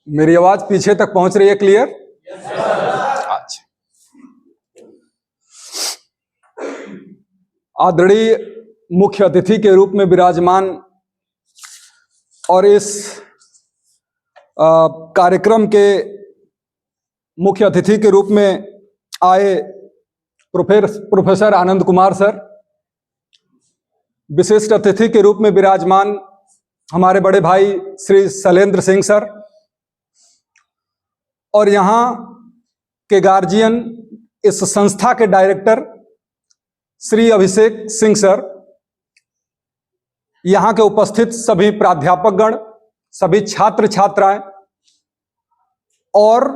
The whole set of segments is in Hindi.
मेरी आवाज पीछे तक पहुंच रही है? क्लियर? अच्छा। आदरणीय मुख्य अतिथि के रूप में विराजमान और इस कार्यक्रम के मुख्य अतिथि के रूप में आए प्रोफेसर आनंद कुमार सर, विशिष्ट अतिथि के रूप में विराजमान हमारे बड़े भाई श्री शैलेंद्र सिंह सर, और यहाँ के गार्जियन, इस संस्था के डायरेक्टर श्री अभिषेक सिंह सर, यहाँ के उपस्थित सभी प्राध्यापकगण, सभी छात्र छात्राएं, और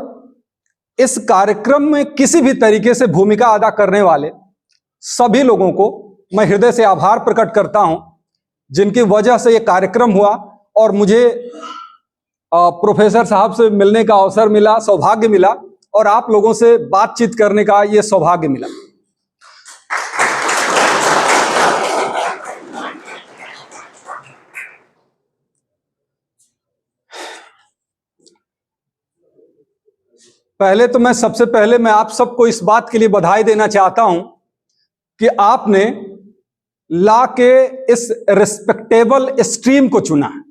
इस कार्यक्रम में किसी भी तरीके से भूमिका अदा करने वाले सभी लोगों को मैं हृदय से आभार प्रकट करता हूं, जिनकी वजह से ये कार्यक्रम हुआ और मुझे प्रोफेसर साहब से मिलने का अवसर मिला, सौभाग्य मिला, और आप लोगों से बातचीत करने का ये सौभाग्य मिला। पहले तो सबसे पहले मैं आप सबको इस बात के लिए बधाई देना चाहता हूं कि आपने लॉ के इस रिस्पेक्टेबल स्ट्रीम को चुना है।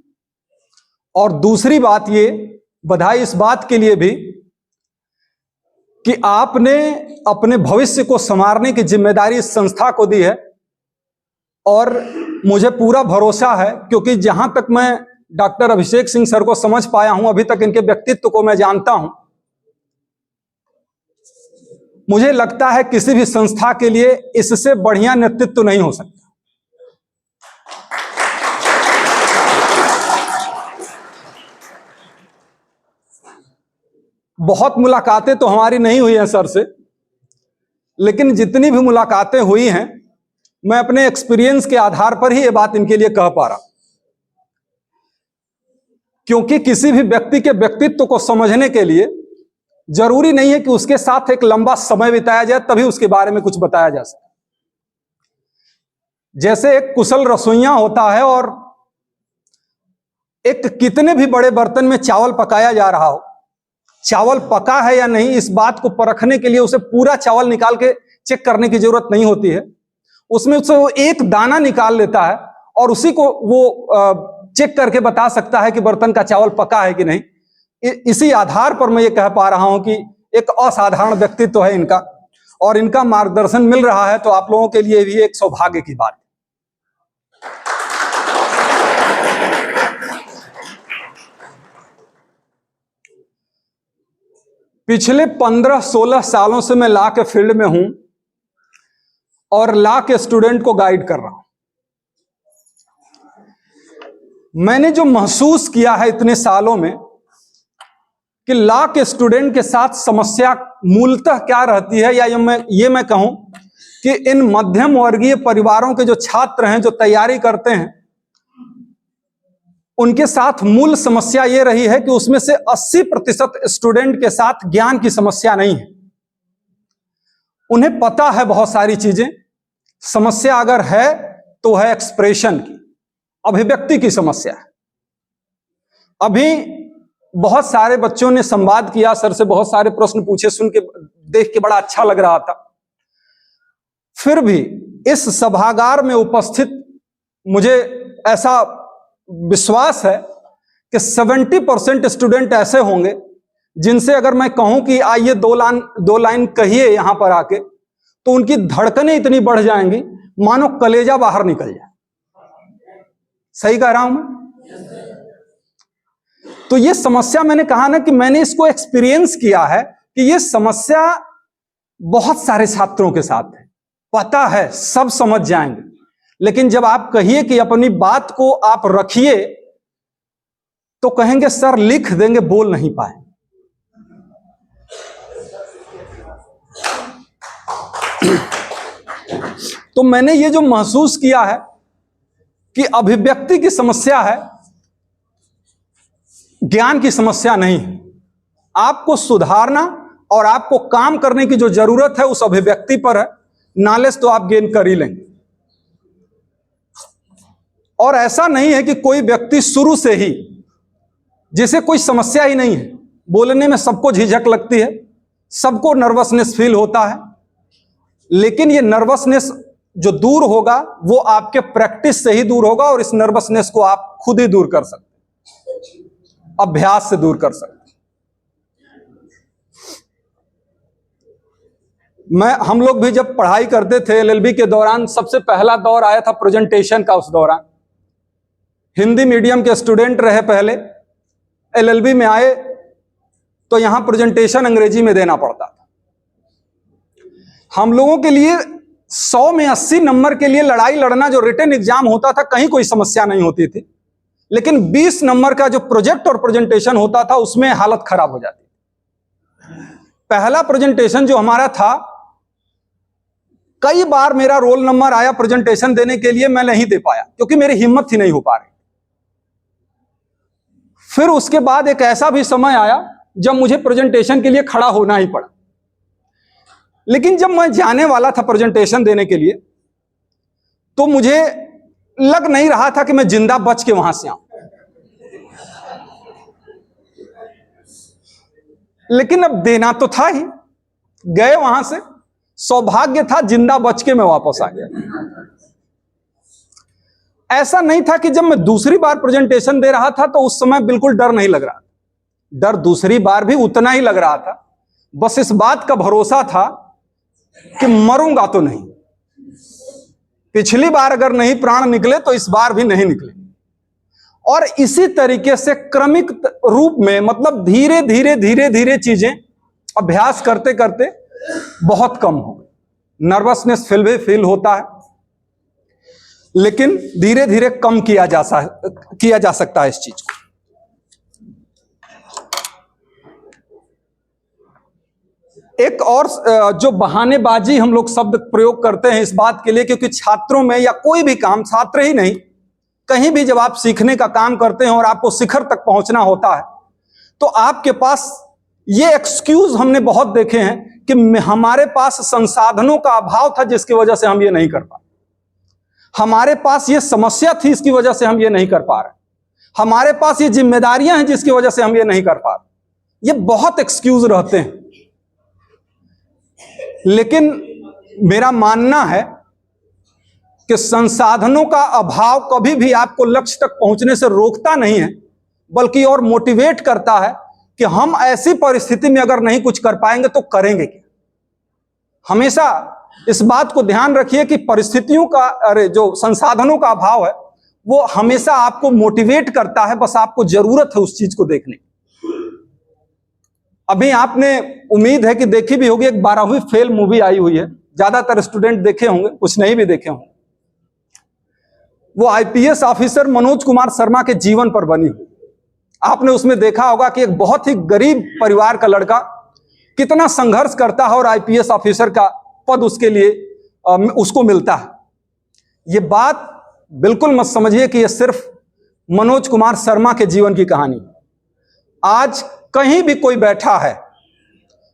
और दूसरी बात, ये बधाई इस बात के लिए भी कि आपने अपने भविष्य को संवारने की जिम्मेदारी इस संस्था को दी है। और मुझे पूरा भरोसा है, क्योंकि जहां तक मैं डॉक्टर अभिषेक सिंह सर को समझ पाया हूं, अभी तक इनके व्यक्तित्व को मैं जानता हूं, मुझे लगता है किसी भी संस्था के लिए इससे बढ़िया नेतृत्व नहीं हो सकता। बहुत मुलाकातें तो हमारी नहीं हुई हैं सर से, लेकिन जितनी भी मुलाकातें हुई हैं, मैं अपने एक्सपीरियंस के आधार पर ही ये बात इनके लिए कह पा रहा हूं। क्योंकि किसी भी व्यक्ति के व्यक्तित्व को समझने के लिए जरूरी नहीं है कि उसके साथ एक लंबा समय बिताया जाए तभी उसके बारे में कुछ बताया जा सके। जैसे एक कुशल रसोइया होता है और एक कितने भी बड़े बर्तन में चावल पकाया जा रहा हो, चावल पका है या नहीं इस बात को परखने के लिए उसे पूरा चावल निकाल के चेक करने की जरूरत नहीं होती है। उसमें से वो एक दाना निकाल लेता है और उसी को वो चेक करके बता सकता है कि बर्तन का चावल पका है कि नहीं। इसी आधार पर मैं ये कह पा रहा हूं कि एक असाधारण व्यक्तित्व है इनका, और इनका मार्गदर्शन मिल रहा है तो आप लोगों के लिए भी एक सौभाग्य की बात है। पिछले 15-16 सालों से मैं लॉ के फील्ड में हूं और लॉ के स्टूडेंट को गाइड कर रहा हूं। मैंने जो महसूस किया है इतने सालों में कि लॉ के स्टूडेंट के साथ समस्या मूलतः क्या रहती है, या ये मैं कहूं कि इन मध्यम वर्गीय परिवारों के जो छात्र हैं, जो तैयारी करते हैं, उनके साथ मूल समस्या ये रही है कि उसमें से 80% स्टूडेंट के साथ ज्ञान की समस्या नहीं है। उन्हें पता है बहुत सारी चीजें, समस्या अगर है तो है एक्सप्रेशन की, अभिव्यक्ति की समस्या है। अभी बहुत सारे बच्चों ने संवाद किया, सर से बहुत सारे प्रश्न पूछे, सुन के देख के बड़ा अच्छा लग रहा था। फिर भी इस सभागार में उपस्थित मुझे ऐसा विश्वास है कि 70% स्टूडेंट ऐसे होंगे जिनसे अगर मैं कहूं कि आइए दो लाइन कहिए यहां पर आके, तो उनकी धड़कनें इतनी बढ़ जाएंगी मानो कलेजा बाहर निकल जाए। सही कह रहा हूं मैं? तो ये समस्या, मैंने कहा ना कि मैंने इसको एक्सपीरियंस किया है कि ये समस्या बहुत सारे छात्रों के साथ है। पता है सब समझ जाएंगे, लेकिन जब आप कहिए कि अपनी बात को आप रखिए तो कहेंगे सर लिख देंगे, बोल नहीं पाए। तो मैंने ये जो महसूस किया है कि अभिव्यक्ति की समस्या है, ज्ञान की समस्या नहीं है। आपको सुधारना और आपको काम करने की जो जरूरत है उस अभिव्यक्ति पर है। नॉलेज तो आप गेन कर ही लेंगे। और ऐसा नहीं है कि कोई व्यक्ति शुरू से ही, जिसे कोई समस्या ही नहीं है, बोलने में सबको झिझक लगती है, सबको नर्वसनेस फील होता है, लेकिन ये नर्वसनेस जो दूर होगा वो आपके प्रैक्टिस से ही दूर होगा, और इस नर्वसनेस को आप खुद ही दूर कर सकते हैं, अभ्यास से दूर कर सकते हैं। हम लोग भी जब पढ़ाई करते थे एलएलबी के दौरान, सबसे पहला दौर आया था प्रेजेंटेशन का। उस दौरान हिंदी मीडियम के स्टूडेंट रहे पहले, एलएलबी में आए तो यहां प्रेजेंटेशन अंग्रेजी में देना पड़ता था। हम लोगों के लिए 100 में 80 नंबर के लिए लड़ाई लड़ना जो रिटन एग्जाम होता था, कहीं कोई समस्या नहीं होती थी, लेकिन 20 नंबर का जो प्रोजेक्ट और प्रेजेंटेशन होता था उसमें हालत खराब हो जाती। पहला प्रेजेंटेशन जो हमारा था, कई बार मेरा रोल नंबर आया प्रेजेंटेशन देने के लिए, मैं नहीं दे पाया क्योंकि मेरी हिम्मत ही नहीं हो पा रही। फिर उसके बाद एक ऐसा भी समय आया जब मुझे प्रेजेंटेशन के लिए खड़ा होना ही पड़ा, लेकिन जब मैं जाने वाला था प्रेजेंटेशन देने के लिए तो मुझे लग नहीं रहा था कि मैं जिंदा बच के वहां से आऊं, लेकिन अब देना तो था ही। गए वहां से, सौभाग्य था जिंदा बच के मैं वापस आ गया। ऐसा नहीं था कि जब मैं दूसरी बार प्रेजेंटेशन दे रहा था तो उस समय बिल्कुल डर नहीं लग रहा था, डर दूसरी बार भी उतना ही लग रहा था। बस इस बात का भरोसा था कि मरूंगा तो नहीं, पिछली बार अगर नहीं प्राण निकले तो इस बार भी नहीं निकले। और इसी तरीके से क्रमिक रूप में, मतलब धीरे धीरे धीरे धीरे चीजें अभ्यास करते करते बहुत कम हो गई। नर्वसनेस फील होता है, लेकिन धीरे धीरे कम किया जा सकता है इस चीज को। एक और जो बहानेबाजी हम लोग शब्द प्रयोग करते हैं इस बात के लिए, क्योंकि छात्रों में या कोई भी काम, छात्र ही नहीं, कहीं भी जब आप सीखने का काम करते हैं और आपको शिखर तक पहुंचना होता है तो आपके पास ये एक्सक्यूज हमने बहुत देखे हैं कि हमारे पास संसाधनों का अभाव था जिसकी वजह से हम ये नहीं कर पाए, हमारे पास ये समस्या थी इसकी वजह से हम ये नहीं कर पा रहे, हमारे पास ये जिम्मेदारियां हैं जिसकी वजह से हम ये नहीं कर पा रहे। ये बहुत एक्सक्यूज रहते हैं। लेकिन मेरा मानना है कि संसाधनों का अभाव कभी भी आपको लक्ष्य तक पहुंचने से रोकता नहीं है, बल्कि और मोटिवेट करता है कि हम ऐसी परिस्थिति में अगर नहीं कुछ कर पाएंगे तो करेंगे क्या। हमेशा इस बात को ध्यान रखिए कि परिस्थितियों का, जो संसाधनों का अभाव है वो हमेशा आपको मोटिवेट करता है, बस आपको जरूरत है उस चीज को देखने की। अभी आपने, उम्मीद है कि देखी भी होगी, एक 12वीं फेल मूवी आई हुई है, ज्यादातर स्टूडेंट देखे होंगे, कुछ नहीं भी देखे होंगे। वो आईपीएस ऑफिसर मनोज कुमार शर्मा के जीवन पर बनी हुई। आपने उसमें देखा होगा कि एक बहुत ही गरीब परिवार का लड़का कितना संघर्ष करता है और आईपीएस ऑफिसर का पद उसके लिए उसको मिलता है। ये बात बिल्कुल मत समझिए कि ये सिर्फ मनोज कुमार शर्मा के जीवन की कहानी। आज कहीं भी कोई बैठा है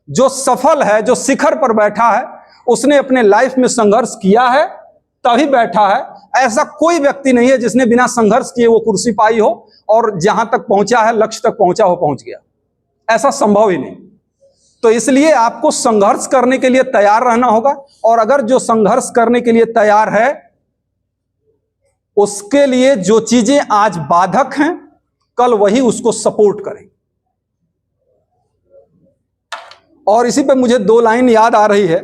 जो सफल है, जो शिखर पर बैठा है, उसने अपने लाइफ में संघर्ष किया है तभी बैठा है। ऐसा कोई व्यक्ति नहीं है जिसने बिना संघर्ष किए वो कुर्सी पाई हो और जहां तक पहुंचा है, लक्ष्य तक पहुंचा हो, पहुंच गया। ऐसा संभव ही नहीं। तो इसलिए आपको संघर्ष करने के लिए तैयार रहना होगा, और अगर जो संघर्ष करने के लिए तैयार है उसके लिए जो चीजें आज बाधक हैं, कल वही उसको सपोर्ट करें। और इसी पे मुझे 2 लाइन याद आ रही है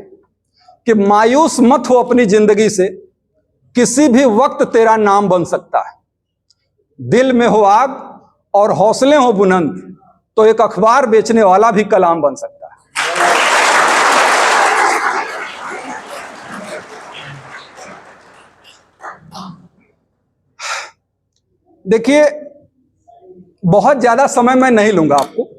कि मायूस मत हो अपनी जिंदगी से, किसी भी वक्त तेरा नाम बन सकता है। दिल में हो आग और हौसले हो बुलंद तो एक अखबार बेचने वाला भी कलाम बन सकता है। देखिए, बहुत ज्यादा समय मैं नहीं लूंगा आपको।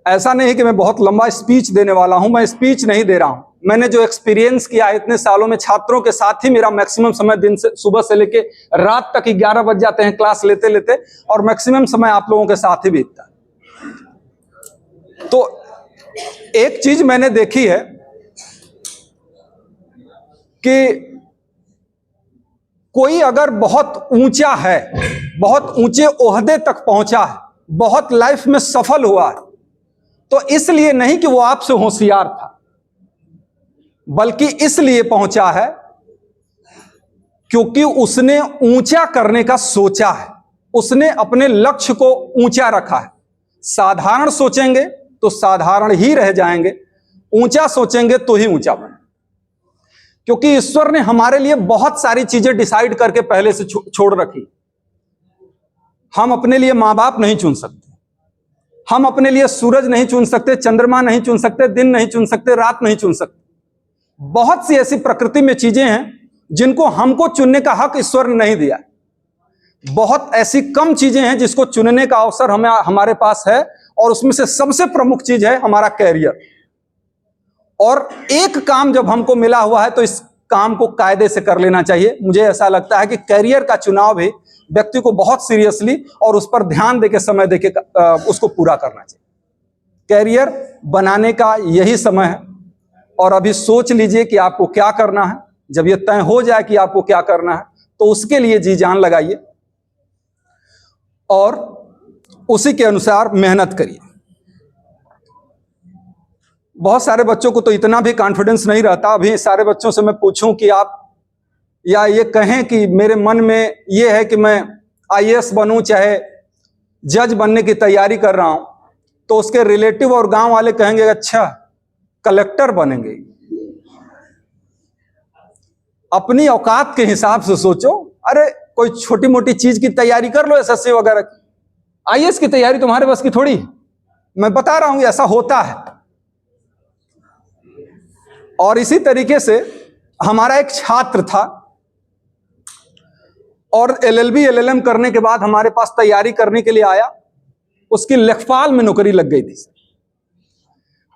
ऐसा नहीं कि मैं बहुत लंबा स्पीच देने वाला हूं, मैं स्पीच नहीं दे रहा हूं। मैंने जो एक्सपीरियंस किया इतने सालों में, छात्रों के साथ ही मेरा मैक्सिमम समय दिन से, सुबह से लेके रात तक 11 बज जाते हैं क्लास लेते लेते, और मैक्सिमम समय आप लोगों के साथ ही बीतता है। तो एक चीज मैंने देखी है कि कोई अगर बहुत ऊंचा है, बहुत ऊंचे ओहदे तक पहुंचा है, बहुत लाइफ में सफल हुआ है, तो इसलिए नहीं कि वो आपसे होशियार था, बल्कि इसलिए पहुंचा है क्योंकि उसने ऊंचा करने का सोचा है, उसने अपने लक्ष्य को ऊंचा रखा है। साधारण सोचेंगे तो साधारण ही रह जाएंगे, ऊंचा सोचेंगे तो ही ऊंचा बने। क्योंकि ईश्वर ने हमारे लिए बहुत सारी चीजें डिसाइड करके पहले से छोड़ रखी। हम अपने लिए माँ बाप नहीं चुन सकते, हम अपने लिए सूरज नहीं चुन सकते, चंद्रमा नहीं चुन सकते, दिन नहीं चुन सकते, रात नहीं चुन सकते। बहुत सी ऐसी प्रकृति में चीजें हैं जिनको हमको चुनने का हक ईश्वर ने नहीं दिया। बहुत ऐसी कम चीजें हैं जिसको चुनने का अवसर हमारे पास है, और उसमें से सबसे प्रमुख चीज है हमारा कैरियर। और एक काम जब हमको मिला हुआ है तो इस काम को कायदे से कर लेना चाहिए। मुझे ऐसा लगता है कि कैरियर का चुनाव भी व्यक्ति को बहुत सीरियसली और उस पर ध्यान देके, समय देके उसको पूरा करना चाहिए। कैरियर बनाने का यही समय है, और अभी सोच लीजिए कि आपको क्या करना है। जब ये तय हो जाए कि आपको क्या करना है तो उसके लिए जी जान लगाइए और उसी के अनुसार मेहनत करिए। बहुत सारे बच्चों को तो इतना भी कॉन्फिडेंस नहीं रहता। अभी सारे बच्चों से मैं पूछूं कि आप, या ये कहें कि मेरे मन में ये है कि मैं आईएएस बनूं, चाहे जज बनने की तैयारी कर रहा हूं, तो उसके रिलेटिव और गांव वाले कहेंगे अच्छा कलेक्टर बनेंगे। अपनी औकात के हिसाब से सोचो। अरे कोई छोटी मोटी चीज की तैयारी कर लो, एसएससी वगैरह की। आईएएस की तैयारी तुम्हारे बस की थोड़ी। मैं बता रहा हूं ऐसा होता है। और इसी तरीके से हमारा एक छात्र था और एलएलबी एलएलएम करने के बाद हमारे पास तैयारी करने के लिए आया। उसकी लेखपाल में नौकरी लग गई थी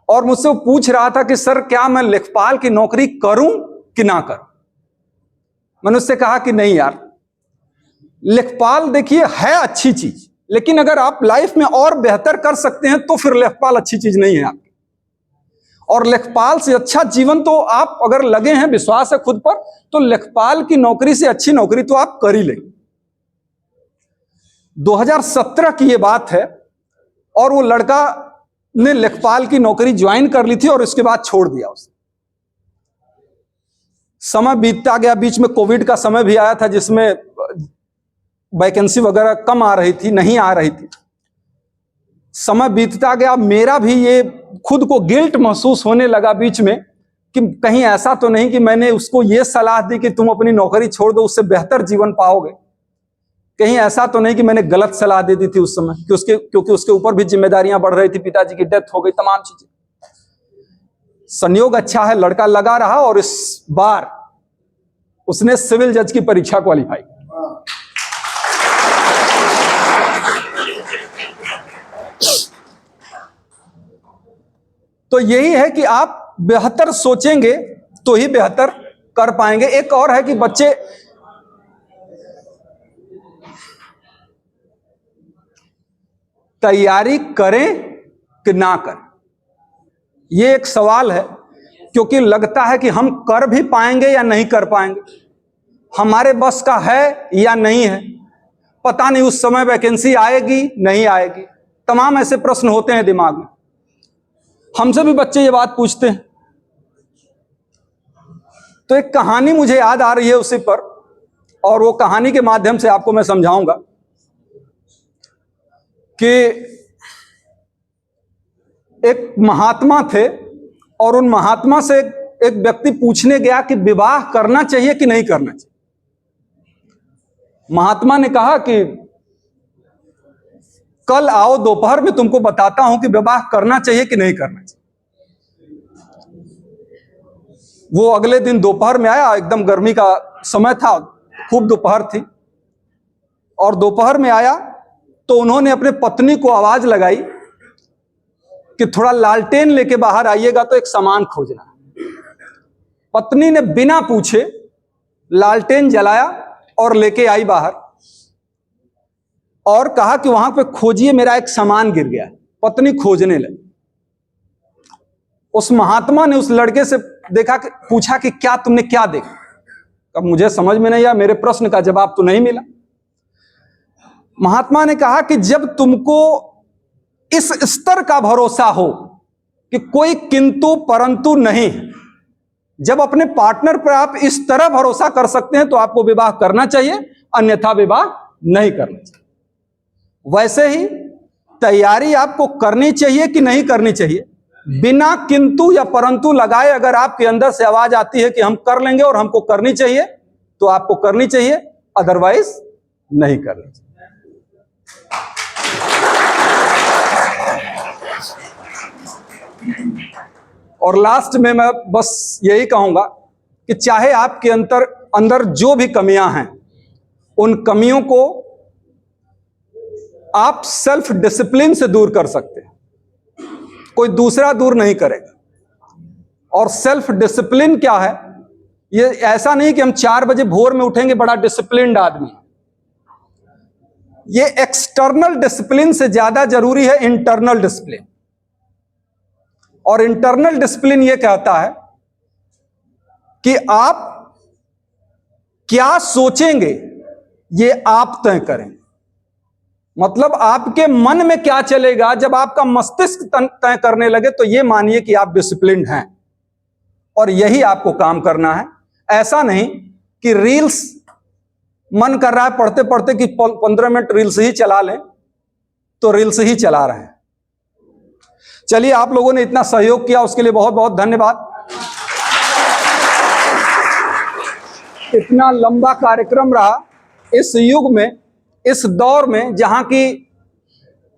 और मुझसे वो पूछ रहा था कि सर क्या मैं लेखपाल की नौकरी करूं कि ना करूं। मैंने उससे कहा कि नहीं यार, लेखपाल देखिए है अच्छी चीज, लेकिन अगर आप लाइफ में और बेहतर कर सकते हैं तो फिर लेखपाल अच्छी चीज नहीं है आपकी। और लेखपाल से अच्छा जीवन तो आप अगर लगे हैं, विश्वास है खुद पर, तो लेखपाल की नौकरी से अच्छी नौकरी तो आप कर ही लेंगे। 2017 की ये बात है और वो लड़का ने लेखपाल की नौकरी ज्वाइन कर ली थी और इसके बाद छोड़ दिया उसने। समय बीतता गया, बीच में कोविड का समय भी आया था जिसमें वैकेंसी वगैरह कम आ रही थी, नहीं आ रही थी। समय बीतता गया, मेरा भी ये खुद को गिल्ट महसूस होने लगा बीच में कि कहीं ऐसा तो नहीं कि मैंने उसको ये सलाह दी कि तुम अपनी नौकरी छोड़ दो, उससे बेहतर जीवन पाओगे। कहीं ऐसा तो नहीं कि मैंने गलत सलाह दे दी थी उस समय, क्योंकि उसके ऊपर भी जिम्मेदारियां बढ़ रही थी, पिताजी की डेथ हो गई, तमाम चीजें। संयोग अच्छा है, लड़का लगा रहा और इस बार उसने सिविल जज की परीक्षा क्वालिफाई। तो यही है कि आप बेहतर सोचेंगे तो ही बेहतर कर पाएंगे। एक और है कि बच्चे तैयारी करें कि ना करें, यह एक सवाल है, क्योंकि लगता है कि हम कर भी पाएंगे या नहीं कर पाएंगे, हमारे बस का है या नहीं है, पता नहीं उस समय वैकेंसी आएगी नहीं आएगी। तमाम ऐसे प्रश्न होते हैं दिमाग में। हमसे भी बच्चे ये बात पूछते हैं। तो एक कहानी मुझे याद आ रही है उसी पर, और वो कहानी के माध्यम से आपको मैं समझाऊंगा कि एक महात्मा थे और उन महात्मा से एक व्यक्ति पूछने गया कि विवाह करना चाहिए कि नहीं करना चाहिए। महात्मा ने कहा कि कल आओ, दोपहर में तुमको बताता हूं कि विवाह करना चाहिए कि नहीं करना चाहिए। वो अगले दिन दोपहर में आया, एकदम गर्मी का समय था, खूब दोपहर थी, और दोपहर में आया तो उन्होंने अपने पत्नी को आवाज लगाई कि थोड़ा लालटेन लेके बाहर आइएगा तो एक सामान खोजना। पत्नी ने बिना पूछे लालटेन जलाया और लेके आई बाहर और कहा कि वहां पे खोजिए, मेरा एक सामान गिर गया। पत्नी खोजने लगी। उस महात्मा ने उस लड़के से पूछा कि क्या तुमने क्या देखा। अब मुझे समझ में नहीं आया, मेरे प्रश्न का जवाब तो नहीं मिला। महात्मा ने कहा कि जब तुमको इस स्तर का भरोसा हो कि कोई किंतु परंतु नहीं, जब अपने पार्टनर पर आप इस तरह भरोसा कर सकते हैं तो आपको विवाह करना चाहिए, अन्यथा विवाह नहीं करना चाहिए। वैसे ही तैयारी आपको करनी चाहिए कि नहीं करनी चाहिए, बिना किंतु या परंतु लगाए अगर आपके अंदर से आवाज आती है कि हम कर लेंगे और हमको करनी चाहिए, तो आपको करनी चाहिए, अदरवाइज नहीं करनी चाहिए। और लास्ट में मैं बस यही कहूंगा कि चाहे आपके अंदर जो भी कमियां हैं, उन कमियों को आप सेल्फ डिसिप्लिन से दूर कर सकते हैं, कोई दूसरा दूर नहीं करेगा। और सेल्फ डिसिप्लिन क्या है, ये ऐसा नहीं कि हम 4 बजे भोर में उठेंगे बड़ा डिसिप्लिन्ड आदमी। ये एक्सटर्नल डिसिप्लिन से ज्यादा जरूरी है इंटरनल डिसिप्लिन। और इंटरनल डिसिप्लिन ये कहता है कि आप क्या सोचेंगे ये आप तय करें। मतलब आपके मन में क्या चलेगा, जब आपका मस्तिष्क तय करने लगे तो ये मानिए कि आप डिसिप्लिन्ड हैं, और यही आपको काम करना है। ऐसा नहीं कि रील्स मन कर रहा है पढ़ते पढ़ते कि 15 मिनट रील्स ही चला लें, तो रील्स ही चला रहे हैं। चलिए, आप लोगों ने इतना सहयोग किया उसके लिए बहुत बहुत धन्यवाद। इतना लंबा कार्यक्रम रहा इस युग में, इस दौर में, जहां की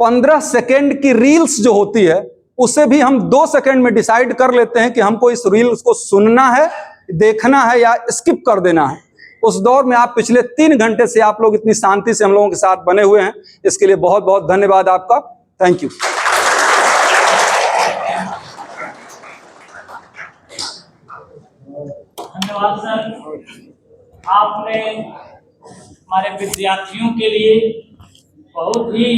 15 सेकेंड की रील्स जो होती है उसे भी हम 2 सेकेंड में डिसाइड कर लेते हैं कि हमको इस रील्स को सुनना है, देखना है या स्किप कर देना है। उस दौर में आप पिछले 3 घंटे से आप लोग इतनी शांति से हम लोगों के साथ बने हुए हैं, इसके लिए बहुत बहुत धन्यवाद आपका। Thank you. धन्यवाद सर, आपने हमारे विद्यार्थियों के लिए बहुत ही